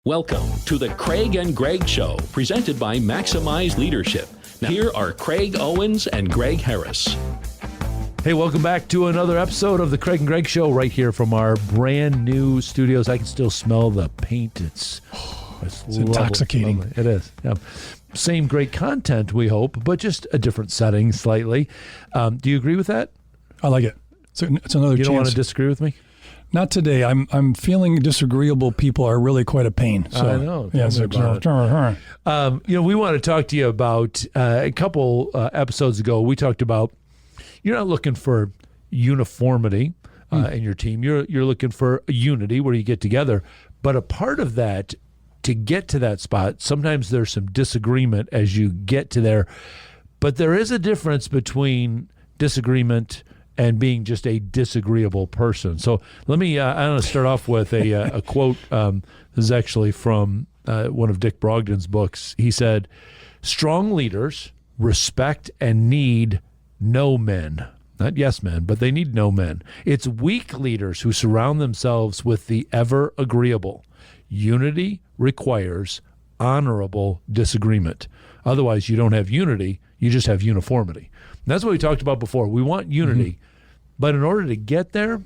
Welcome to the Craig and Greg Show, presented by Maximize Leadership. Now, here are Craig Owens and Greg Harris. Hey, welcome back to another episode of the Craig and Greg Show right here from our brand new studios. I can still smell the paint. It's intoxicating. It is. Yeah. Same great content, we hope, but just a different setting slightly. Do you agree with that? I like it. It's another chance. You don't want to disagree with me? Not today. I'm feeling disagreeable people are really quite a pain. So, I know. Yeah, we want to talk to you about a couple episodes ago. We talked about you're not looking for uniformity in your team. You're looking for a unity where you get together. But a part of that, to get to that spot, sometimes there's some disagreement as you get to there. But there is a difference between disagreement and being just a disagreeable person. So let me, I'm going to start off with a quote. This is actually from one of Dick Brogden's books. He said, "Strong leaders respect and need no men." Not yes men, but they need no men. It's weak leaders who surround themselves with the ever agreeable. Unity requires honorable disagreement. Otherwise, you don't have unity, you just have uniformity. And that's what we talked about before. We want unity, but in order to get there,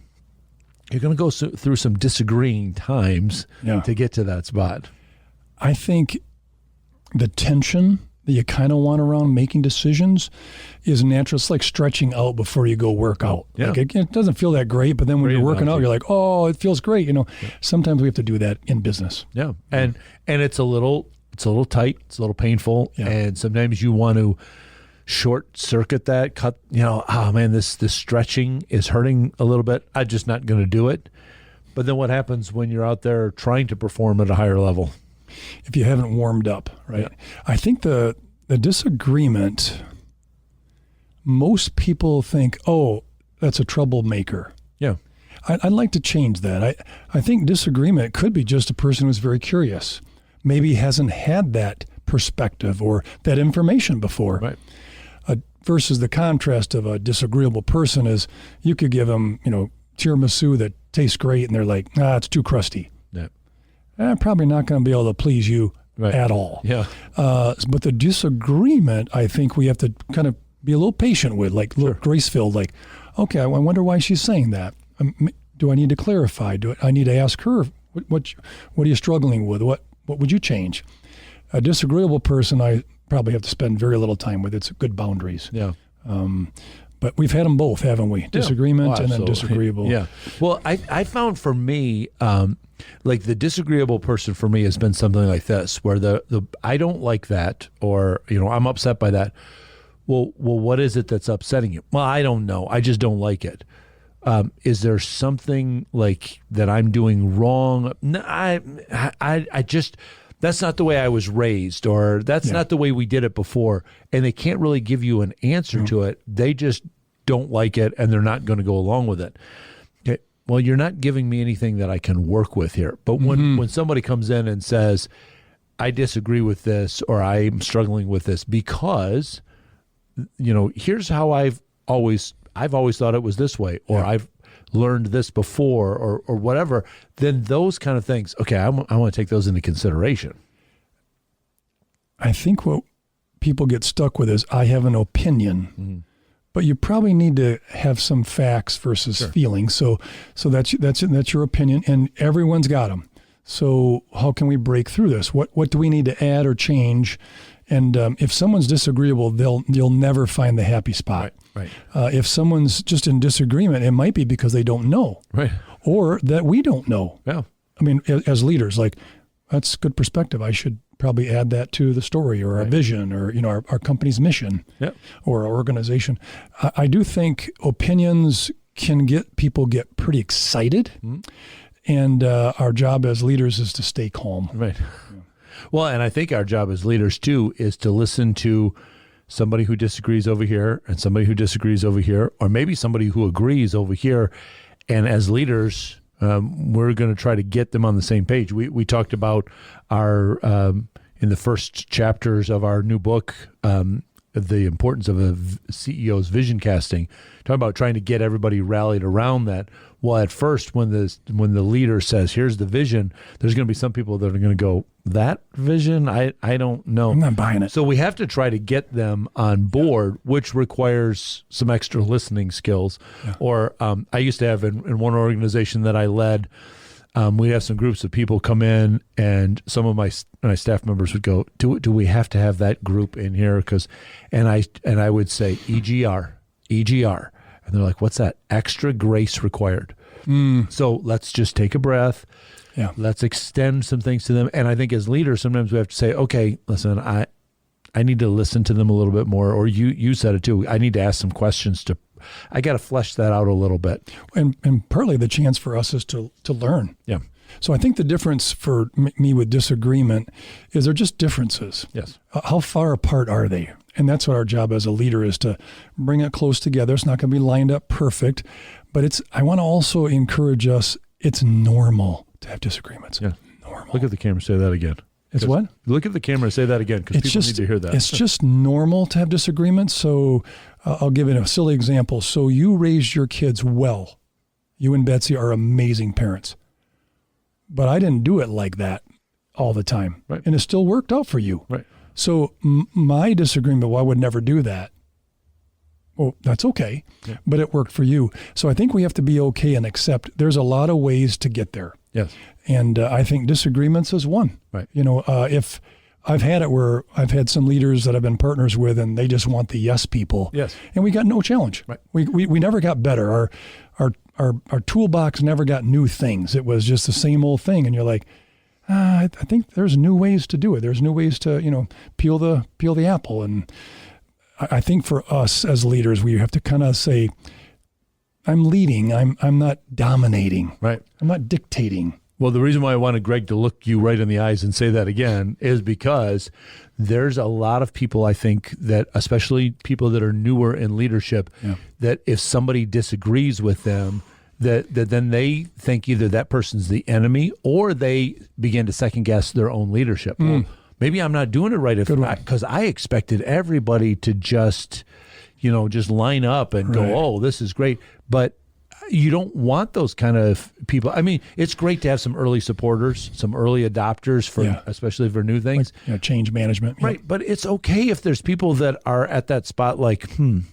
you're going to go through some disagreeing times to get to that spot. I think the tension that you kind of want around making decisions is natural. It's like stretching out before you go work out. Yeah. Like it doesn't feel that great, but then when you're working out, you're like, oh, it feels great. Sometimes we have to do that in business. Yeah, and it's a little tight, it's a little painful, and sometimes you want to short circuit that, cut. Oh man, this stretching is hurting a little bit. I'm just not going to do it. But then what happens when you're out there trying to perform at a higher level? If you haven't warmed up, right? Yeah. I think the disagreement, most people think, oh, that's a troublemaker. Yeah. I'd like to change that. I think disagreement could be just a person who's very curious. Maybe hasn't had that perspective or that information before. Right. Versus the contrast of a disagreeable person is you could give them, tiramisu that tastes great and they're like, it's too crusty. Yeah. I'm probably not going to be able to please you at all. Yeah. But the disagreement, I think we have to kind of be a little patient with, like a little grace-filled, like, okay, I wonder why she's saying that. Do I need to clarify? Do I need to ask her, what are you struggling with? What would you change? A disagreeable person, I probably have to spend very little time with. It's good boundaries. Yeah. But we've had them both, haven't we? Disagreement and then disagreeable. Yeah. Well, I found for me, like the disagreeable person for me has been something like this, where the I don't like that, or I'm upset by that. Well, what is it that's upsetting you? Well, I don't know. I just don't like it. Is there something like that I'm doing wrong? No, I just. That's not the way I was raised, or that's not the way we did it before. And they can't really give you an answer to it. They just don't like it, and they're not going to go along with it. Okay. Well, you're not giving me anything that I can work with here. But when somebody comes in and says, I disagree with this, or I'm struggling with this because, here's how I've always thought it was this way, or I've learned this before, or whatever, then those kind of things, okay, I want to take those into consideration. I think what people get stuck with is, I have an opinion, but you probably need to have some facts versus feelings. So that's your opinion, and everyone's got them. So how can we break through this? What do we need to add or change? And if someone's disagreeable, you'll never find the happy spot. Right. If someone's just in disagreement, it might be because they don't know, right, or that we don't know. Yeah. I mean, as leaders, like, that's good perspective. I should probably add that to the story, or our vision, or our company's mission, or our organization. I do think opinions can get people pretty excited, and our job as leaders is to stay calm. Right. Well, and I think our job as leaders, too, is to listen to somebody who disagrees over here and somebody who disagrees over here, or maybe somebody who agrees over here. And as leaders, we're going to try to get them on the same page. We talked about our in the first chapters of our new book, the importance of a CEO's vision casting, talking about trying to get everybody rallied around that. Well, at first, when the leader says, "Here's the vision," there's going to be some people that are going to go, "That vision, I don't know. I'm not buying it." So we have to try to get them on board, which requires some extra listening skills. Yeah. Or I used to have in one organization that I led, we'd have some groups of people come in, and some of my staff members would go, "Do we have to have that group in here?" And I would say EGR, and they're like, "What's that?" Extra grace required. So let's just take a breath. Yeah. Let's extend some things to them. And I think as leaders, sometimes we have to say, "Okay, listen, I need to listen to them a little bit more." Or you said it too. I need to ask some questions I got to flesh that out a little bit. And partly the chance for us is to learn. Yeah. So I think the difference for me with disagreement is they're just differences. Yes. How far apart are they? And that's what our job as a leader is, to bring it close together. It's not going to be lined up perfect, but I want to also encourage us, it's normal to have disagreements. Yeah. Normal. Look at the camera, say that again. It's what? Look at the camera, say that again, because people need to hear that. It's just normal to have disagreements. So I'll give it a silly example. So you raised your kids well. You and Betsy are amazing parents. But I didn't do it like that all the time. Right. And it still worked out for you. Right. So my disagreement, well, I would never do that. Well, that's okay. Yeah. But it worked for you. So I think we have to be okay and accept there's a lot of ways to get there. Yes. And I think disagreements is one. Right. If I've had it where I've had some leaders that I've been partners with, and they just want the yes people. Yes. And we got no challenge. Right. We never got better. Our toolbox never got new things. It was just the same old thing. And you're like, I think there's new ways to do it. There's new ways to, peel the apple. And I think for us as leaders, we have to kind of say, I'm leading. I'm not dominating. Right. I'm not dictating. Well, the reason why I wanted Greg to look you right in the eyes and say that again is because there's a lot of people, I think, that especially people that are newer in leadership, that if somebody disagrees with them, that then they think either that person's the enemy or they begin to second guess their own leadership. Well, maybe I'm not doing it right because I expected everybody to just line up and go, "Oh, this is great." But you don't want those kind of people. I mean, it's great to have some early supporters, some early adopters especially for new things. Like, change management. Right. Yep. But it's okay if there's people that are at that spot like, I'm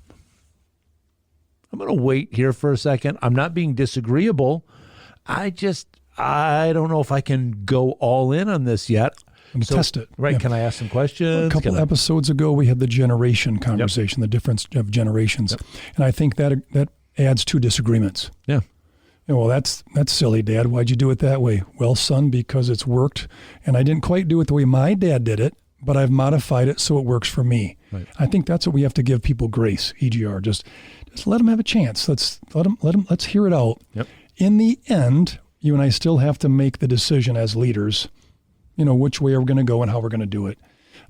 going to wait here for a second. I'm not being disagreeable. I don't know if I can go all in on this yet. Test it. Right. Yeah. Can I ask some questions? A couple episodes ago, we had the generation conversation, the difference of generations. Yep. And I think that adds to disagreements. Yeah. Well, that's silly, Dad. Why'd you do it that way? Well, son, because it's worked, and I didn't quite do it the way my dad did it, but I've modified it so it works for me. Right. I think that's what we have to give people grace. EGR, just let them have a chance. Let's hear it out. Yep. In the end, you and I still have to make the decision as leaders, which way we're going to go and how we're going to do it.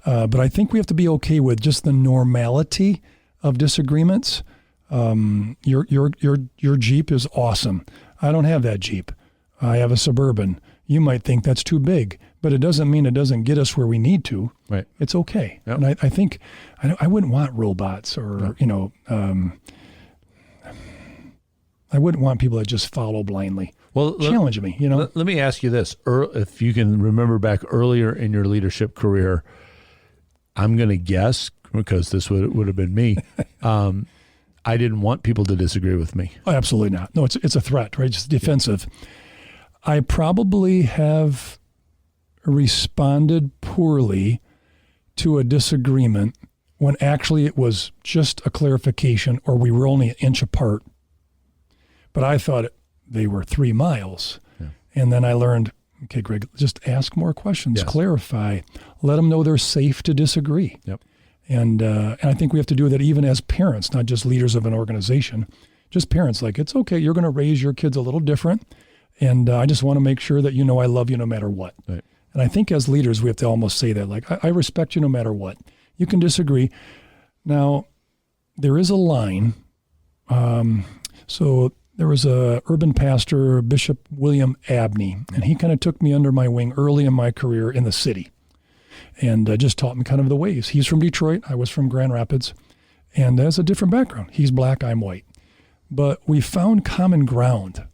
But I think we have to be okay with just the normality of disagreements. Your Jeep is awesome. I don't have that Jeep. I have a Suburban. You might think that's too big, but it doesn't mean it doesn't get us where we need to. Right. It's okay. Yep. And I think I wouldn't want robots or, I wouldn't want people that just follow blindly. Well, challenge me, Let me ask you this. If you can remember back earlier in your leadership career, I'm going to guess, because this would have been me, I didn't want people to disagree with me. Oh, absolutely not. No, it's a threat, right? It's defensive. Yeah. I probably have responded poorly to a disagreement when actually it was just a clarification or we were only an inch apart. But I thought they were 3 miles. Yeah. And then I learned, okay, Greg, just ask more questions, clarify, let them know they're safe to disagree. Yep. And I think we have to do that even as parents, not just leaders of an organization, just parents. Like, it's okay, you're going to raise your kids a little different, and I just want to make sure that I love you no matter what. Right. And I think as leaders, we have to almost say that, like, I respect you no matter what. You can disagree. Now, there is a line. So there was a urban pastor, Bishop William Abney, and he kind of took me under my wing early in my career in the city. and just taught me kind of the ways. He's from Detroit. I was from Grand Rapids, and has a different background. He's black, I'm white. But we found common ground.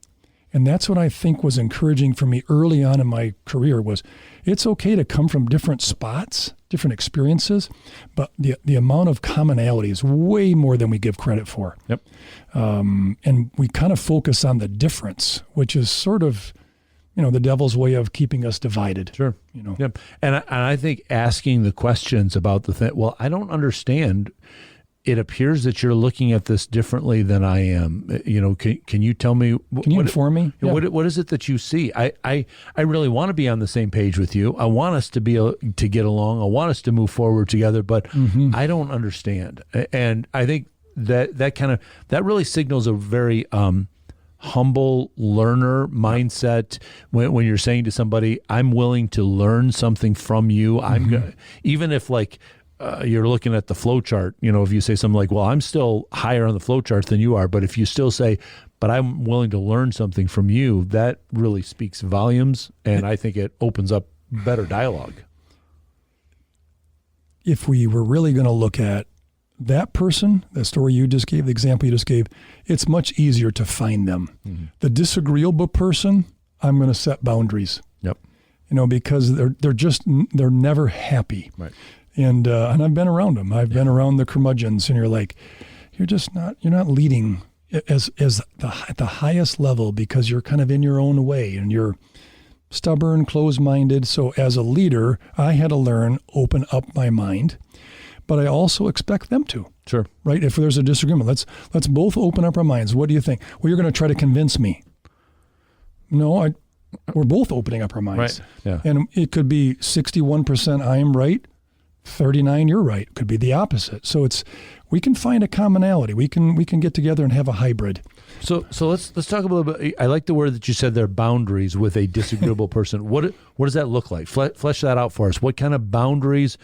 And that's what I think was encouraging for me early on in my career was it's okay to come from different spots, different experiences, but the amount of commonality is way more than we give credit for. Yep. And we kind of focus on the difference, which is sort of, the devil's way of keeping us divided. Sure. Yep. And I think asking the questions about the thing, well, I don't understand. It appears that you're looking at this differently than I am. Can you tell me? Can you inform me? Yeah. What is it that you see? I really want to be on the same page with you. I want us to to get along. I want us to move forward together, but I don't understand. And I think that really signals a very humble learner mindset when you're saying to somebody, I'm willing to learn something from you. Even if you're looking at the flow chart, if you say something like, well, I'm still higher on the flow chart than you are, but if you still say, but I'm willing to learn something from you, that really speaks volumes, and I think it opens up better dialogue. If we were really going to look at that person, the story you just gave, the example you just gave, it's much easier to find them. The disagreeable person, I'm going to set boundaries. Yep. Because they're never happy. Right. And I've been around them. I've been around the curmudgeons, and you're like, you're not leading at the highest level because you're kind of in your own way and you're stubborn, closed-minded. So as a leader, I had to learn, open up my mind, but I also expect them to. Sure. Right? If there's a disagreement, let's both open up our minds. What do you think? Well, you're going to try to convince me. No, we're both opening up our minds. Right. Yeah. And it could be 61% I am right, 39 you're right. It could be the opposite. So we can find a commonality. We can get together and have a hybrid. So let's talk a little bit. I like the word that you said there, boundaries with a disagreeable person. What does that look like? Flesh that out for us. What kind of boundaries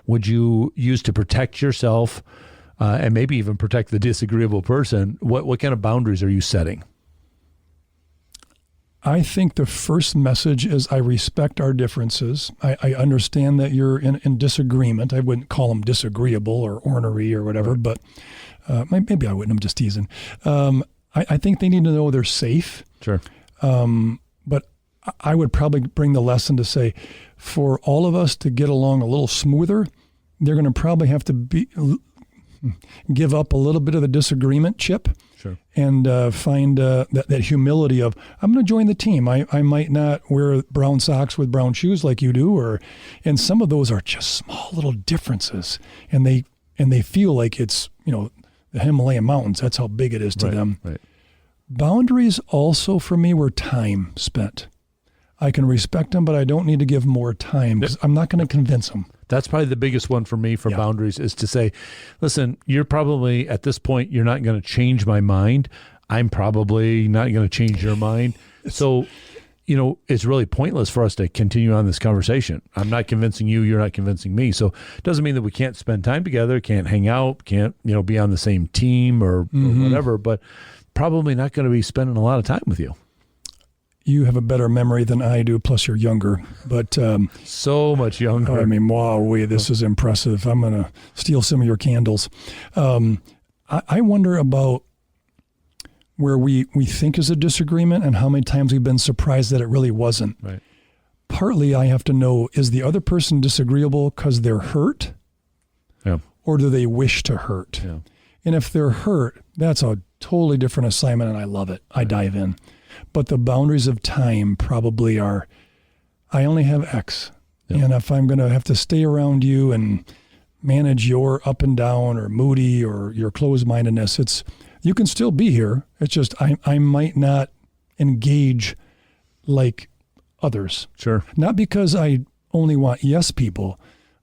would you use to protect yourself and maybe even protect the disagreeable person? What kind of boundaries are you setting? I think the first message is I respect our differences. I understand that you're in disagreement. I wouldn't call them disagreeable or ornery or whatever, but maybe I wouldn't. I'm just teasing. I think they need to know they're safe. Sure. But I would probably bring the lesson to say, for all of us to get along a little smoother, they're going to probably have to give up a little bit of the disagreement chip. Sure. And find that humility of, I'm going to join the team. I might not wear brown socks with brown shoes like you do, and some of those are just small little differences, and they feel like it's the Himalayan mountains. That's how big it is to them. Right. Boundaries also for me were time spent. I can respect them, but I don't need to give more time because I'm not going to convince them. That's probably the biggest one for me for boundaries is to say, listen, you're probably at this point, you're not going to change my mind. I'm probably not going to change your mind. So, it's really pointless for us to continue on this conversation. I'm not convincing you. You're not convincing me. So it doesn't mean that we can't spend time together, can't hang out, can't, be on the same team or whatever, but probably not going to be spending a lot of time with you. You have a better memory than I do, plus you're younger. But so much younger. I mean, wow, this is impressive. I'm going to steal some of your candles. I wonder about where we think is a disagreement and how many times we've been surprised that it really wasn't. Right. Partly I have to know, is the other person disagreeable because they're hurt? Yeah. Or do they wish to hurt? Yeah. And if they're hurt, that's a totally different assignment, and I love it. I dive in. But the boundaries of time probably are, I only have X. Yeah. And if I'm going to have to stay around you and manage your up and down or moody or your closed-mindedness, you can still be here. It's just I might not engage like others. Sure. Not because I only want yes people,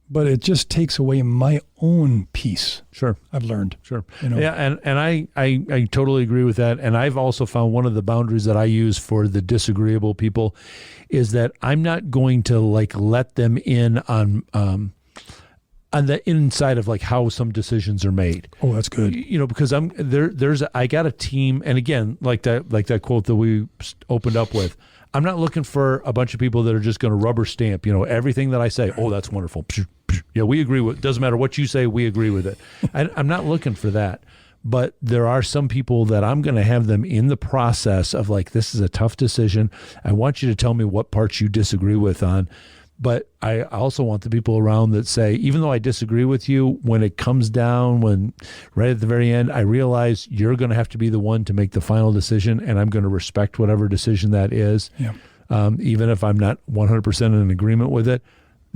but it just takes away my own peace. Sure. I've learned. Sure. Yeah, and I totally agree with that. And I've also found one of the boundaries that I use for the disagreeable people is that I'm not going to let them in on the inside of how some decisions are made. Oh, that's good. Because I got a team, and again, like that quote that we opened up with, I'm not looking for a bunch of people that are just going to rubber stamp, everything that I say. Oh, that's wonderful. Yeah, we agree with. Doesn't matter what you say, we agree with it. I'm not looking for that. But there are some people that I'm going to have them in the process of like, this is a tough decision. I want you to tell me what parts you disagree with on. But I also want the people around that say, even though I disagree with you, when it comes down, when right at the very end, I realize you're going to have to be the one to make the final decision, and I'm going to respect whatever decision that is, even if I'm not 100% in agreement with it.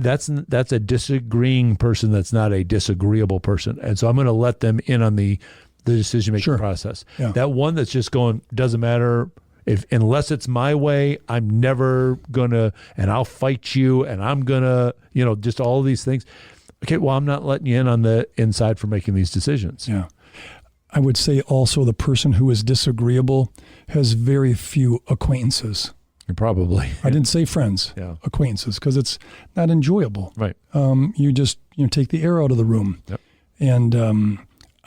That's a disagreeing person. That's not a disagreeable person. And so I'm going to let them in on the decision-making process. Yeah. That one that's just going, doesn't matter. Unless it's my way, I'm never gonna, and I'll fight you, and I'm gonna, just all of these things. Okay, well, I'm not letting you in on the inside for making these decisions. Yeah. I would say also the person who is disagreeable has very few acquaintances. Probably. I didn't say friends, acquaintances, because it's not enjoyable. Right. You just, take the air out of the room. Yep. And,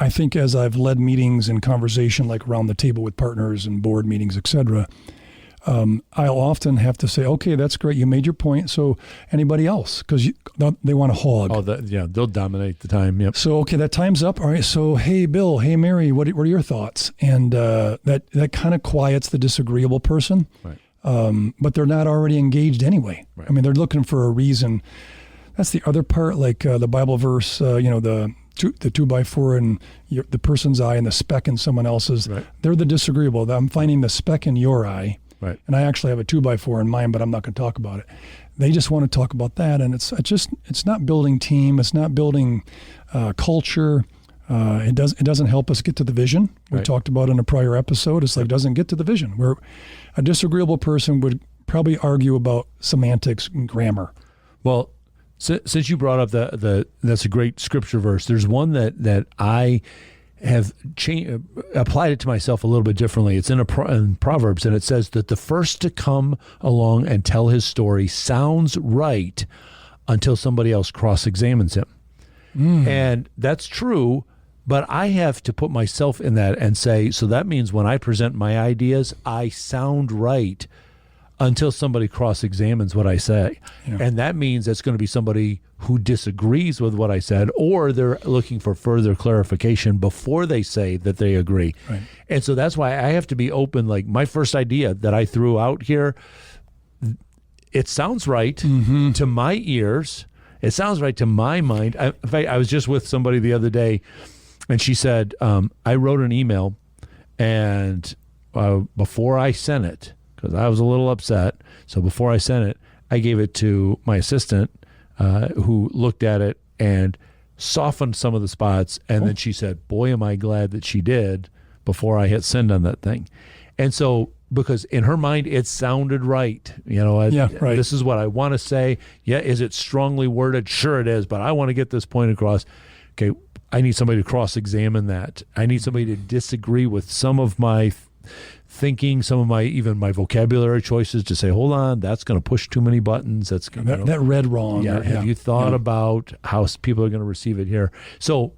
I think as I've led meetings and conversation, like around the table with partners and board meetings, et cetera, I'll often have to say, okay, that's great. You made your point. So anybody else? Because they want to hog. Oh, they'll dominate the time. Yep. So, okay, that time's up. All right. So, hey, Bill, hey, Mary, what are your thoughts? And that kind of quiets the disagreeable person. Right. But they're not already engaged anyway. Right. I mean, they're looking for a reason. That's the other part, like the Bible verse, the 2x4 in the person's eye and the speck in someone else's. Right. They're the disagreeable. I'm finding the speck in your eye. Right. And I actually have a 2x4 in mine, but I'm not going to talk about it. They just want to talk about that. And it's not building team. It's not building culture. It doesn't help us get to the vision. We talked about in a prior episode. It's like, it doesn't get to the vision. Where a disagreeable person would probably argue about semantics and grammar. Well, since you brought up that's a great scripture verse. There's one that I have applied it to myself a little bit differently. It's in Proverbs, and it says that the first to come along and tell his story sounds right until somebody else cross-examines him. And that's true, but I have to put myself in that and say, so that means when I present my ideas, I sound right until somebody cross-examines what I say. Yeah. And that means it's going to be somebody who disagrees with what I said, or they're looking for further clarification before they say that they agree. Right. And so that's why I have to be open. Like my first idea that I threw out here, it sounds right to my ears. It sounds right to my mind. In fact, I was just with somebody the other day, and she said, I wrote an email, and before I sent it, because I was a little upset. So before I sent it, I gave it to my assistant who looked at it and softened some of the spots. And then she said, boy, am I glad that she did before I hit send on that thing. And so, because in her mind, it sounded right. Right. This is what I want to say. Yeah, is it strongly worded? Sure it is, but I want to get this point across. Okay, I need somebody to cross-examine that. I need somebody to disagree with some of my thinking, some of my vocabulary choices, to say, hold on, that's going to push too many buttons. That's that read wrong. Yeah. Have you thought about how people are going to receive it here? So,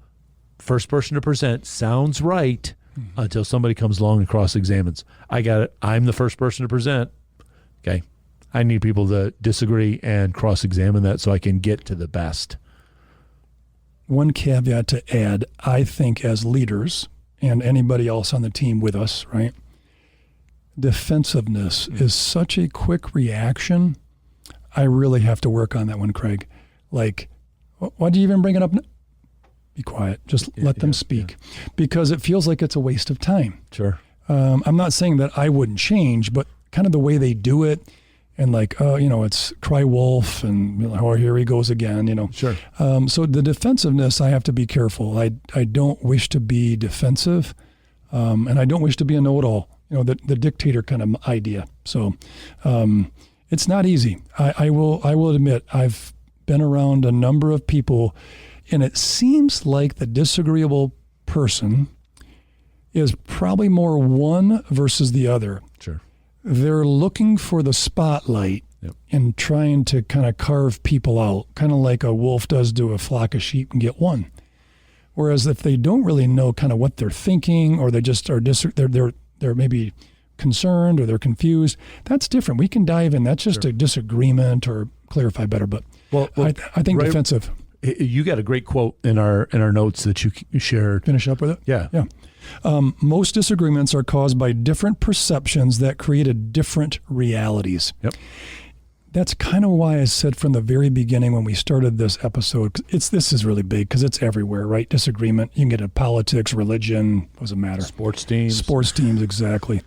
first person to present sounds right until somebody comes along and cross-examines. I got it. I'm the first person to present. Okay. I need people to disagree and cross-examine that so I can get to the best. One caveat to add, I think as leaders and anybody else on the team with us, right? Defensiveness is such a quick reaction. I really have to work on that one, Craig. Like, why'd you even bring it up? Be quiet. Just let them speak. Yeah. Because it feels like it's a waste of time. Sure. I'm not saying that I wouldn't change, but kind of the way they do it, and like, it's cry wolf, and oh, here he goes again, Sure. So the defensiveness, I have to be careful. I don't wish to be defensive, and I don't wish to be a know-it-all, the dictator kind of idea. So it's not easy. I will admit, I've been around a number of people, and it seems like the disagreeable person is probably more one versus the other. Sure. They're looking for the spotlight and trying to kind of carve people out, kind of like a wolf does to a flock of sheep and get one. Whereas if they don't really know kind of what they're thinking, or they just are they're maybe concerned or they're confused, that's different. We can dive in. That's just a disagreement or clarify better. But I think defensive. You got a great quote in our notes that you shared. Finish up with it? Yeah. Most disagreements are caused by different perceptions that created different realities. Yep. That's kind of why I said from the very beginning when we started this episode, this is really big because it's everywhere, right? Disagreement. You can get it politics, religion, doesn't matter. Sports teams, exactly.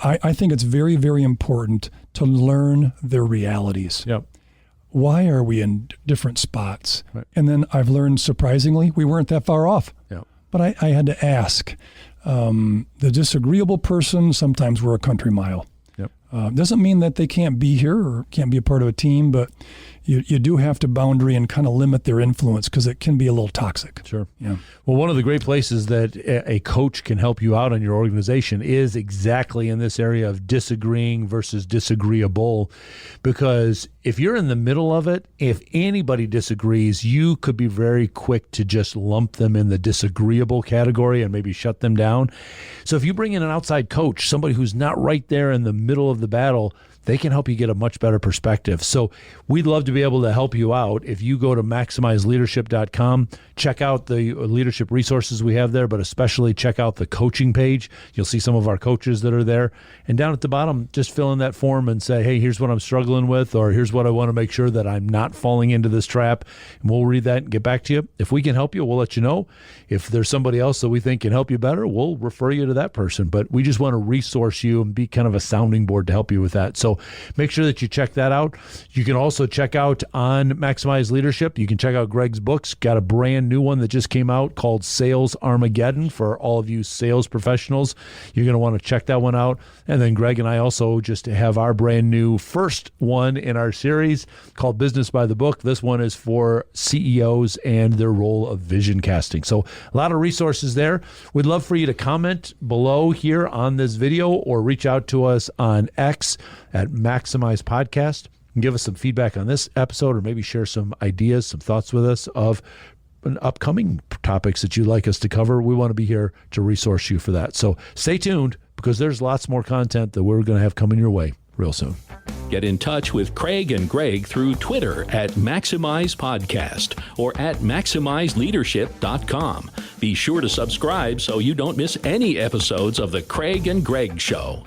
I think it's very, very important to learn their realities. Yep. Why are we in different spots? Right. And then I've learned, surprisingly, we weren't that far off. Yep. But I had to ask. The disagreeable person, sometimes we're a country mile. Yep. Doesn't mean that they can't be here or can't be a part of a team, but you do have to boundary and kind of limit their influence because it can be a little toxic. Sure. Yeah. Well, one of the great places that a coach can help you out in your organization is exactly in this area of disagreeing versus disagreeable, because if you're in the middle of it, if anybody disagrees, you could be very quick to just lump them in the disagreeable category and maybe shut them down. So if you bring in an outside coach, somebody who's not right there in the middle of the battle, they can help you get a much better perspective. So we'd love to be able to help you out. If you go to maximizeleadership.com, check out the leadership resources we have there, but especially check out the coaching page. You'll see some of our coaches that are there. And down at the bottom, just fill in that form and say, hey, here's what I'm struggling with, or here's what I want to make sure that I'm not falling into this trap. And we'll read that and get back to you. If we can help you, we'll let you know. If there's somebody else that we think can help you better, we'll refer you to that person. But we just want to resource you and be kind of a sounding board to help you with that. So make sure that you check that out. You can also check out on Maximize Leadership. You can check out Greg's books. Got a brand new one that just came out called Sales Armageddon for all of you sales professionals. You're going to want to check that one out. And then Greg and I also just have our brand new first one in our series called Business by the Book. This one is for CEOs and their role of vision casting. So a lot of resources there. We'd love for you to comment below here on this video or reach out to us on X at Maximize Podcast and give us some feedback on this episode, or maybe share some ideas, some thoughts with us of upcoming topics that you'd like us to cover. We want to be here to resource you for that. So stay tuned, because there's lots more content that we're going to have coming your way real soon. Get in touch with Craig and Greg through Twitter at Maximize Podcast or at MaximizeLeadership.com. Be sure to subscribe so you don't miss any episodes of The Craig and Greg Show.